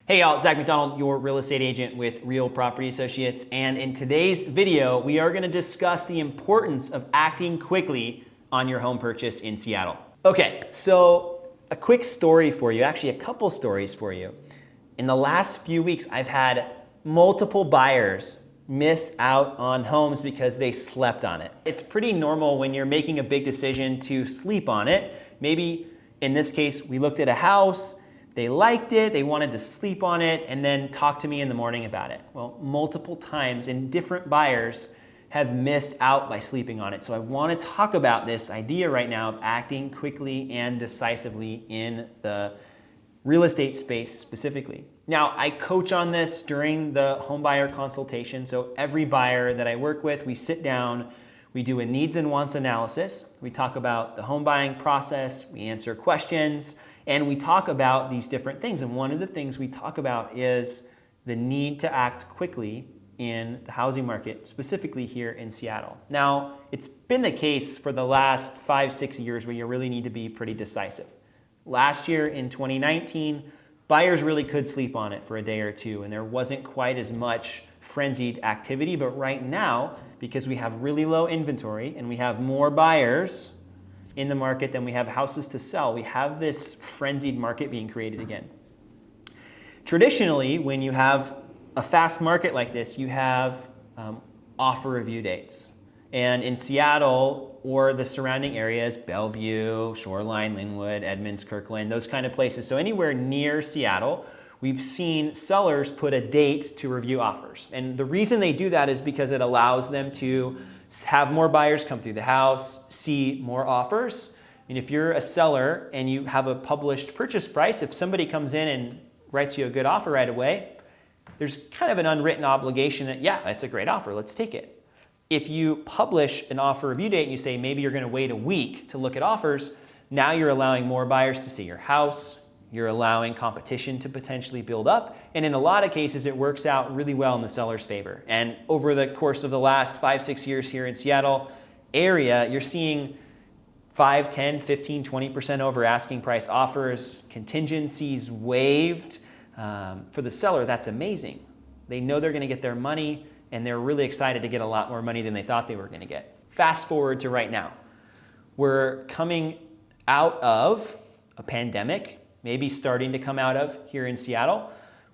Hey y'all, Zach McDonald, your real estate agent with Real Property Associates. And in today's video, we are gonna discuss the importance of acting quickly on your home purchase in Seattle. Okay, so a quick story for you, actually a couple stories for you. In the last few weeks, I've had multiple buyers miss out on homes because they slept on it. It's pretty normal when you're making a big decision to sleep on it. Maybe in this case, we looked at a house, they liked it, they wanted to sleep on it, and then talk to me in the morning about it. Well, multiple times, and different buyers have missed out by sleeping on it. So I want to talk about this idea right now of acting quickly and decisively in the real estate space specifically. Now, I coach on this during the home buyer consultation. So every buyer that I work with, we sit down, we do a needs and wants analysis. We talk about the home buying process, we answer questions, and we talk about these different things. And one of the things we talk about is the need to act quickly in the housing market, specifically here in Seattle. Now, it's been the case for the last 5-6 years where you really need to be pretty decisive. Last year in 2019, buyers really could sleep on it for a day or two, and there wasn't quite as much frenzied activity. But right now, because we have really low inventory and we have more buyers in the market than we have houses to sell, we have this frenzied market being created again. Traditionally, when you have a fast market like this, you have offer review dates. And in Seattle or the surrounding areas, Bellevue, Shoreline, Linwood, Edmonds, Kirkland, those kind of places, so anywhere near Seattle, we've seen sellers put a date to review offers. And the reason they do that is because it allows them to have more buyers come through the house, see more offers. And if you're a seller and you have a published purchase price, if somebody comes in and writes you a good offer right away, there's kind of an unwritten obligation that, yeah, that's a great offer, let's take it. If you publish an offer review date and you say maybe you're gonna wait a week to look at offers, now you're allowing more buyers to see your house, you're allowing competition to potentially build up, and in a lot of cases, it works out really well in the seller's favor. And over the course of the last 5-6 years here in Seattle area, you're seeing 5, 10, 15, 20% over asking price offers, contingencies waived. For the seller, that's amazing. They know they're gonna get their money, and they're really excited to get a lot more money than they thought they were gonna get. Fast forward to right now. We're coming out of a pandemic, maybe starting to come out of here in Seattle.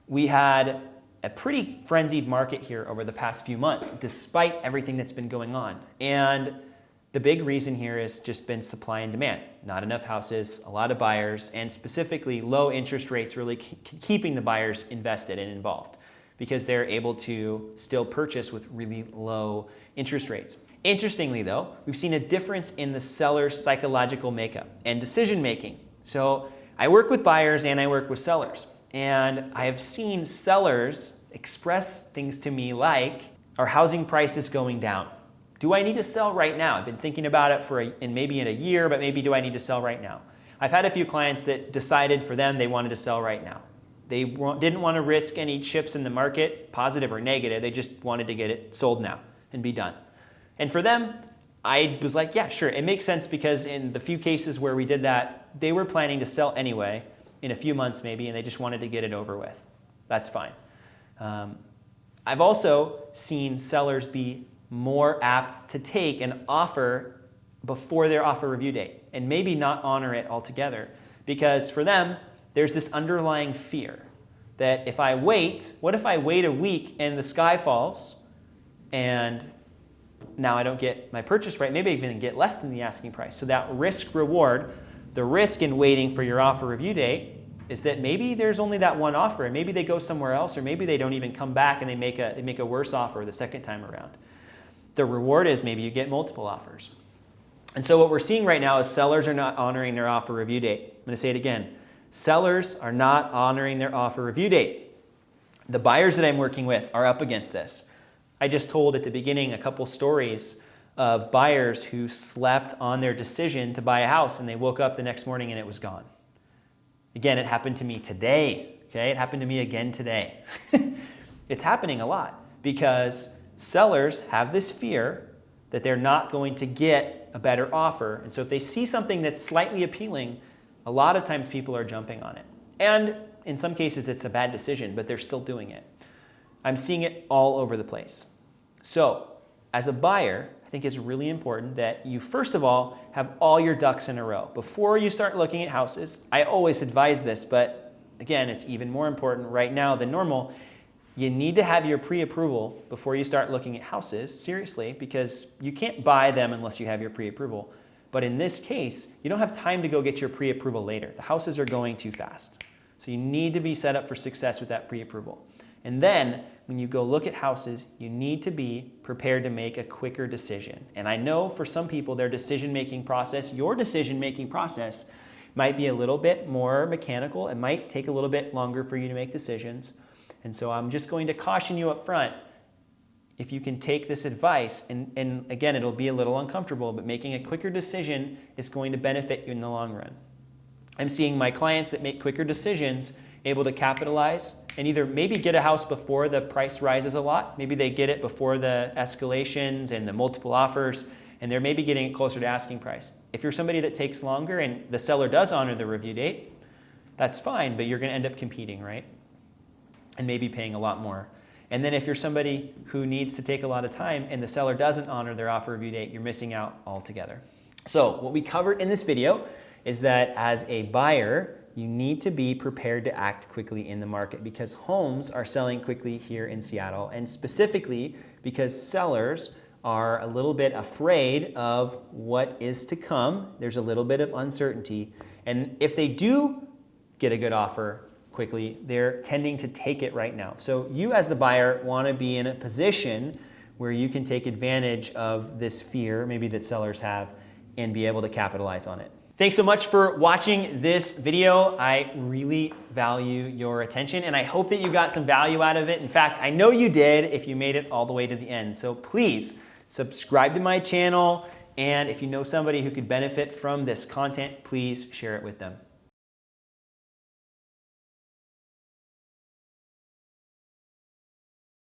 We had a pretty frenzied market here over the past few months, despite everything that's been going on. And the big reason here has just been supply and demand. Not enough houses, a lot of buyers, and specifically low interest rates really keeping the buyers invested and involved because they're able to still purchase with really low interest rates. Interestingly though, we've seen a difference in the seller's psychological makeup and decision making. So I work with buyers and I work with sellers, and I have seen sellers express things to me like, our housing price is going down. Do I need to sell right now? I've been thinking about it maybe in a year, but maybe do I need to sell right now? I've had a few clients that decided for them they wanted to sell right now. They didn't want to risk any shifts in the market, positive or negative. They just wanted to get it sold now and be done. And for them, I was like, yeah, sure. It makes sense because in the few cases where we did that, they were planning to sell anyway in a few months maybe, and they just wanted to get it over with. That's fine. I've also seen sellers be more apt to take an offer before their offer review date and maybe not honor it altogether because for them, there's this underlying fear that if I wait, what if I wait a week and the sky falls and now I don't get my purchase price, maybe I even get less than the asking price. So that risk reward, the risk in waiting for your offer review date is that maybe there's only that one offer and maybe they go somewhere else or maybe they don't even come back and they make a worse offer the second time around. The reward is maybe you get multiple offers. And so what we're seeing right now is sellers are not honoring their offer review date. I'm gonna say it again. Sellers are not honoring their offer review date. The buyers that I'm working with are up against this. I just told at the beginning a couple stories of buyers who slept on their decision to buy a house and they woke up the next morning and it was gone. Again, it happened to me today, okay? It happened to me again today. It's happening a lot because sellers have this fear that they're not going to get a better offer. And so if they see something that's slightly appealing, a lot of times people are jumping on it. And In some cases, it's a bad decision, but they're still doing it. I'm seeing it all over the place. So, as a buyer, I think it's really important that you, first of all, have all your ducks in a row. Before you start looking at houses, I always advise this, but again, it's even more important right now than normal. You need to have your pre-approval before you start looking at houses, seriously, because you can't buy them unless you have your pre-approval. But in this case, you don't have time to go get your pre-approval later. The houses are going too fast. So you need to be set up for success with that pre-approval. And then when you go look at houses, you need to be prepared to make a quicker decision. And I know for some people, their decision-making process, your decision-making process, might be a little bit more mechanical. It might take a little bit longer for you to make decisions. And so I'm just going to caution you up front, if you can take this advice, and again, it'll be a little uncomfortable, but making a quicker decision is going to benefit you in the long run. I'm seeing my clients that make quicker decisions able to capitalize and either maybe get a house before the price rises a lot. Maybe they get it before the escalations and the multiple offers, and they're maybe getting it closer to asking price. If you're somebody that takes longer and the seller does honor the review date, that's fine, but you're going to end up competing, right? And maybe paying a lot more. And then if you're somebody who needs to take a lot of time and the seller doesn't honor their offer review date, you're missing out altogether. So what we covered in this video is that as a buyer, you need to be prepared to act quickly in the market because homes are selling quickly here in Seattle, and specifically because sellers are a little bit afraid of what is to come. There's a little bit of uncertainty. And if they do get a good offer quickly, they're tending to take it right now. So you as the buyer want to be in a position where you can take advantage of this fear, maybe that sellers have, and be able to capitalize on it. Thanks so much for watching this video. I really value your attention, and I hope that you got some value out of it. In fact, I know you did if you made it all the way to the end. So please subscribe to my channel, and if you know somebody who could benefit from this content, please share it with them.